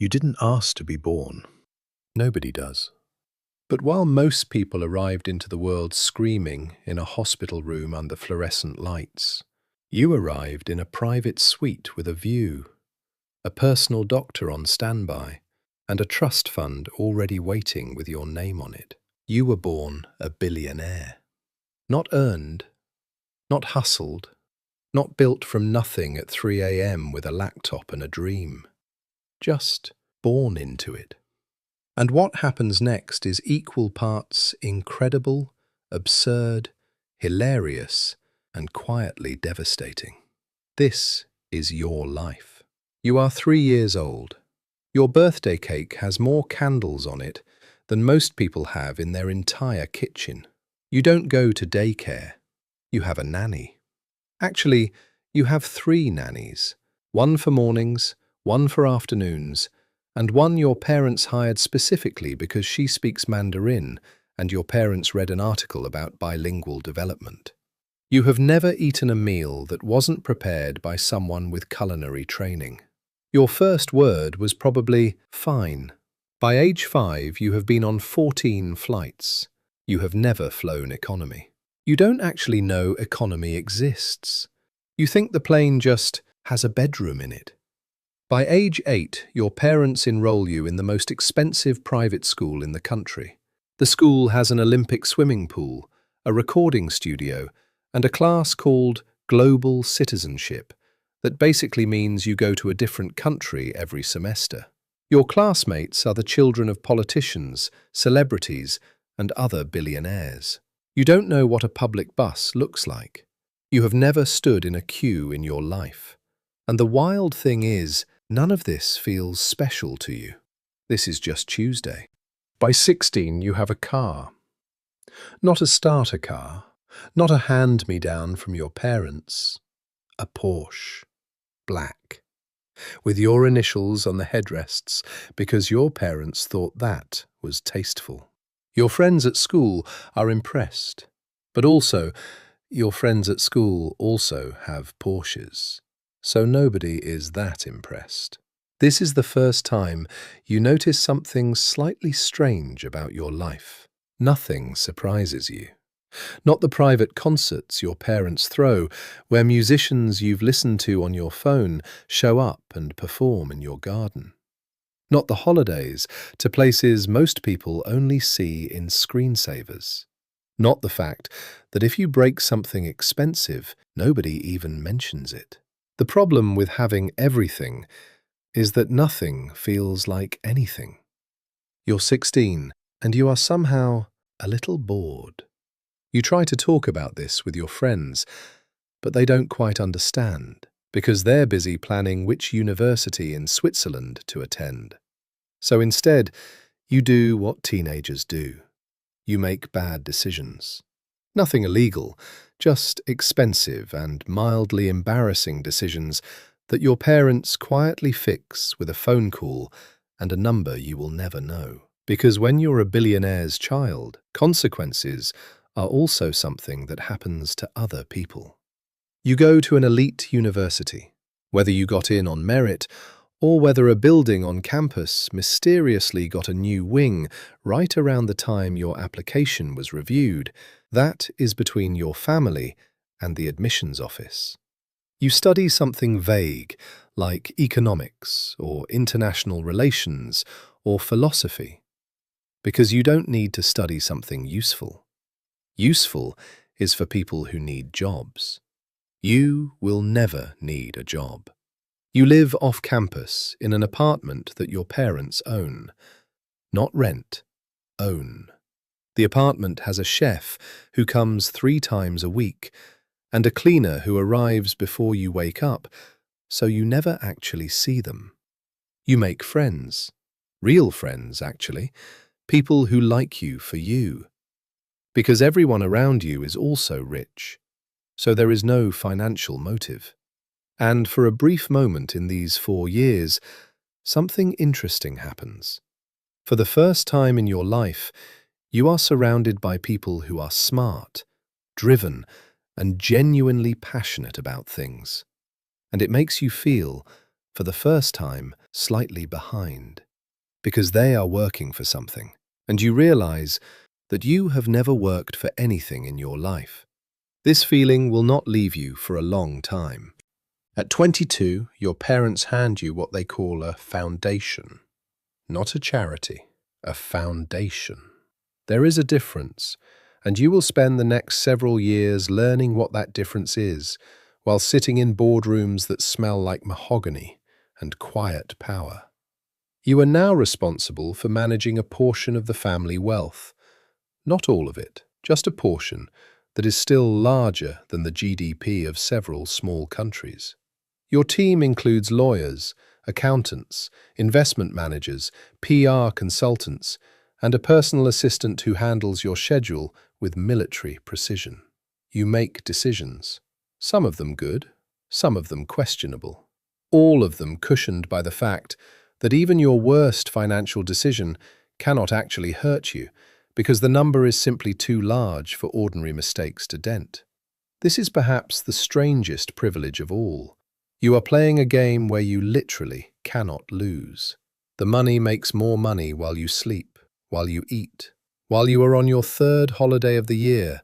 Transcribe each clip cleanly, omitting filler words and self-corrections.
You didn't ask to be born. Nobody does. But while most people arrived into the world screaming in a hospital room under fluorescent lights, you arrived in a private suite with a view, a personal doctor on standby, and a trust fund already waiting with your name on it. You were born a billionaire. Not earned, not hustled, not built from nothing at 3 a.m. with a laptop and a dream. Just born into it. And what happens next is equal parts incredible, absurd, hilarious, and quietly devastating. This is your life. You are 3 years old. Your birthday cake has more candles on it than most people have in their entire kitchen. You don't go to daycare. You have a nanny. Actually, you have 3 nannies. One for mornings, one for afternoons, and one your parents hired specifically because she speaks Mandarin and your parents read an article about bilingual development. You have never eaten a meal that wasn't prepared by someone with culinary training. Your first word was probably fine. By age 5, you have been on 14 flights. You have never flown economy. You don't actually know economy exists. You think the plane just has a bedroom in it. By age 8, your parents enroll you in the most expensive private school in the country. The school has an Olympic swimming pool, a recording studio, and a class called Global Citizenship that basically means you go to a different country every semester. Your classmates are the children of politicians, celebrities, and other billionaires. You don't know what a public bus looks like. You have never stood in a queue in your life. And the wild thing is, none of this feels special to you. This is just Tuesday. By 16, you have a car. Not a starter car, not a hand-me-down from your parents. A Porsche. Black. With your initials on the headrests because your parents thought that was tasteful. Your friends at school are impressed. But also, your friends at school also have Porsches. So nobody is that impressed. This is the first time you notice something slightly strange about your life. Nothing surprises you. Not the private concerts your parents throw, where musicians you've listened to on your phone show up and perform in your garden. Not the holidays to places most people only see in screensavers. Not the fact that if you break something expensive, nobody even mentions it. The problem with having everything is that nothing feels like anything. You're 16 and you are somehow a little bored. You try to talk about this with your friends, but they don't quite understand because they're busy planning which university in Switzerland to attend. So instead, you do what teenagers do. You make bad decisions. Nothing illegal, just expensive and mildly embarrassing decisions that your parents quietly fix with a phone call and a number you will never know. Because when you're a billionaire's child, consequences are also something that happens to other people. You go to an elite university, whether you got in on merit or whether a building on campus mysteriously got a new wing right around the time your application was reviewed, that is between your family and the admissions office. You study something vague, like economics or international relations or philosophy, because you don't need to study something useful. Useful is for people who need jobs. You will never need a job. You live off campus in an apartment that your parents own. Not rent, own. The apartment has a chef who comes 3 times a week and a cleaner who arrives before you wake up, so you never actually see them. You make friends. Real friends, actually. People who like you for you. Because everyone around you is also rich, so there is no financial motive. And for a brief moment in these 4 years, something interesting happens. For the first time in your life, you are surrounded by people who are smart, driven, and genuinely passionate about things. And it makes you feel for the first time, slightly behind, because they are working for something, and you realize that you have never worked for anything in your life. This feeling will not leave you for a long time. At 22, your parents hand you what they call a foundation. Not a charity, a foundation. There is a difference, and you will spend the next several years learning what that difference is, while sitting in boardrooms that smell like mahogany and quiet power. You are now responsible for managing a portion of the family wealth. Not all of it, just a portion that is still larger than the GDP of several small countries. Your team includes lawyers, accountants, investment managers, PR consultants, and a personal assistant who handles your schedule with military precision. You make decisions, some of them good, some of them questionable, all of them cushioned by the fact that even your worst financial decision cannot actually hurt you because the number is simply too large for ordinary mistakes to dent. This is perhaps the strangest privilege of all. You are playing a game where you literally cannot lose. The money makes more money while you sleep, while you eat, while you are on your third holiday of the year,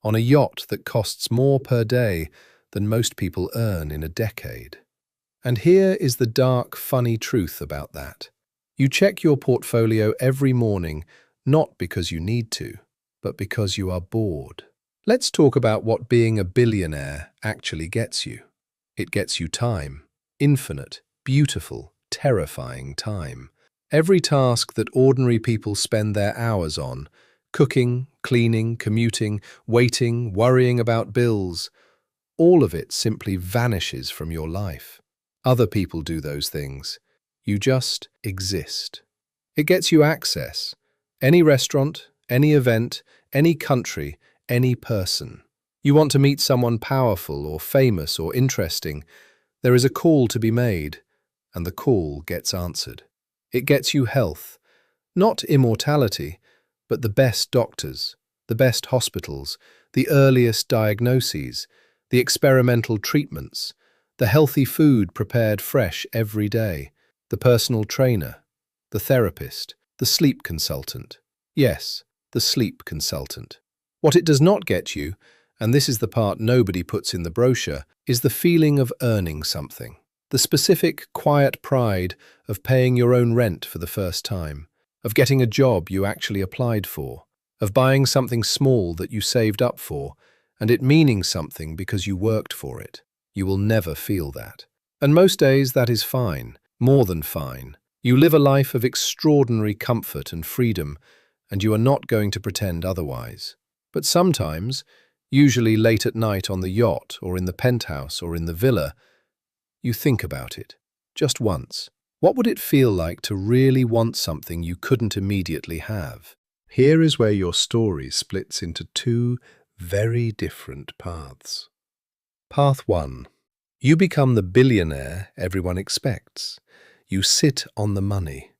on a yacht that costs more per day than most people earn in a decade. And here is the dark, funny truth about that. You check your portfolio every morning, not because you need to, but because you are bored. Let's talk about what being a billionaire actually gets you. It gets you time. Infinite, beautiful, terrifying time. Every task that ordinary people spend their hours on, cooking, cleaning, commuting, waiting, worrying about bills, all of it simply vanishes from your life. Other people do those things. You just exist. It gets you access. Any restaurant, any event, any country, any person. You want to meet someone powerful or famous or interesting, there is a call to be made, and the call gets answered. It gets you health, not immortality, but the best doctors, the best hospitals, the earliest diagnoses, the experimental treatments, the healthy food prepared fresh every day, the personal trainer, the therapist, the sleep consultant. Yes, the sleep consultant. What it does not get you, and this is the part nobody puts in the brochure, is the feeling of earning something. The specific, quiet pride of paying your own rent for the first time, of getting a job you actually applied for, of buying something small that you saved up for, and it meaning something because you worked for it. You will never feel that. And most days that is fine, more than fine. You live a life of extraordinary comfort and freedom, and you are not going to pretend otherwise. But sometimes, usually late at night on the yacht or in the penthouse or in the villa, you think about it, just once. What would it feel like to really want something you couldn't immediately have? Here is where your story splits into two very different paths. Path 1. You become the billionaire everyone expects. You sit on the money.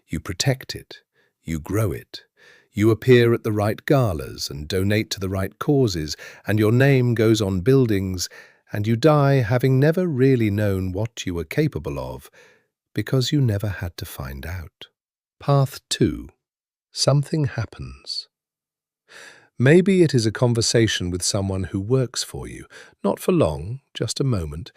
You protect it. You grow it. You appear at the right galas and donate to the right causes, and your name goes on buildings, and you die having never really known what you were capable of, because you never had to find out. Path 2. Something happens. Maybe it is a conversation with someone who works for you, not for long, just a moment,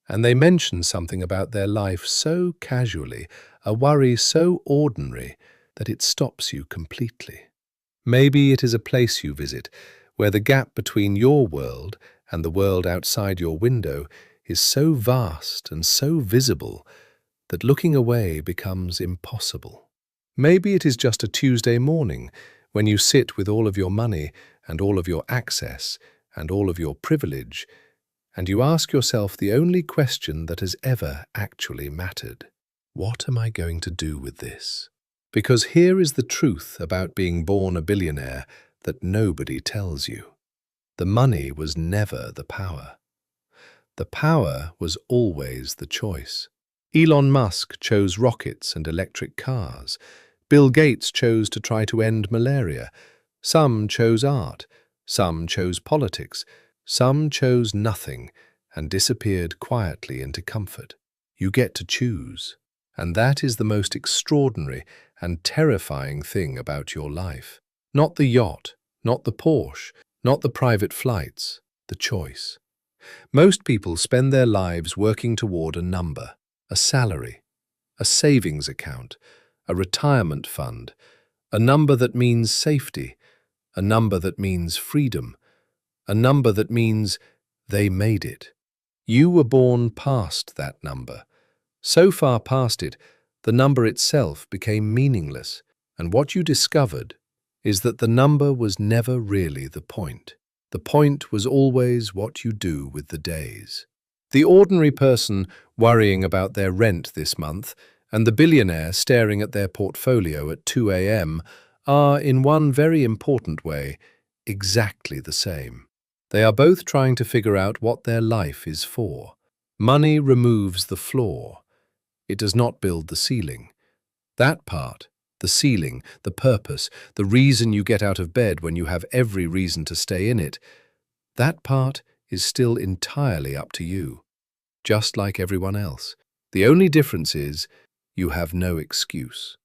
and they mention something about their life so casually, a worry so ordinary, that it stops you completely. Maybe it is a place you visit, where the gap between your world and the world outside your window is so vast and so visible that looking away becomes impossible. Maybe it is just a Tuesday morning when you sit with all of your money and all of your access and all of your privilege, and you ask yourself the only question that has ever actually mattered. What am I going to do with this? Because here is the truth about being born a billionaire that nobody tells you. The money was never the power. The power was always the choice. Elon Musk chose rockets and electric cars. Bill Gates chose to try to end malaria. Some chose art. Some chose politics. Some chose nothing and disappeared quietly into comfort. You get to choose. And that is the most extraordinary and terrifying thing about your life. Not the yacht, not the Porsche, not the private flights, the choice. Most people spend their lives working toward a number, a salary, a savings account, a retirement fund, a number that means safety, a number that means freedom, a number that means they made it. You were born past that number. So far past it, the number itself became meaningless, and what you discovered is that the number was never really the point. The point was always what you do with the days. The ordinary person worrying about their rent this month and the billionaire staring at their portfolio at 2 a.m. are, in one very important way, exactly the same. They are both trying to figure out what their life is for. Money removes the floor. It does not build the ceiling. That part, the ceiling, the purpose, the reason you get out of bed when you have every reason to stay in it, that part is still entirely up to you, just like everyone else. The only difference is you have no excuse.